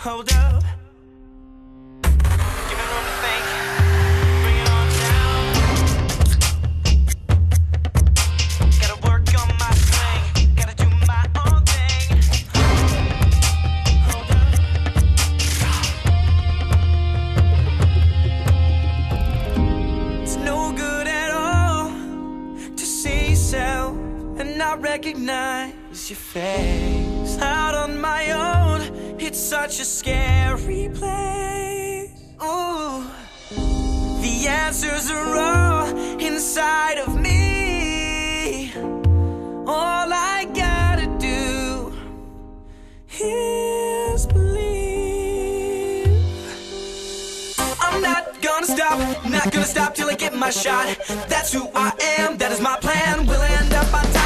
Hold up. Give me room to think. Bring it on down. Gotta work on my swing. Gotta do my own thing. Hold up. It's no good at all to see yourself and not recognize your face. Out on my own, it's such a scary place. Ooh, the answers are all inside of me. All I gotta do is believe. I'm not gonna stop, not gonna stop till I get my shot. That's who I am, that is my plan. We'll end up on top.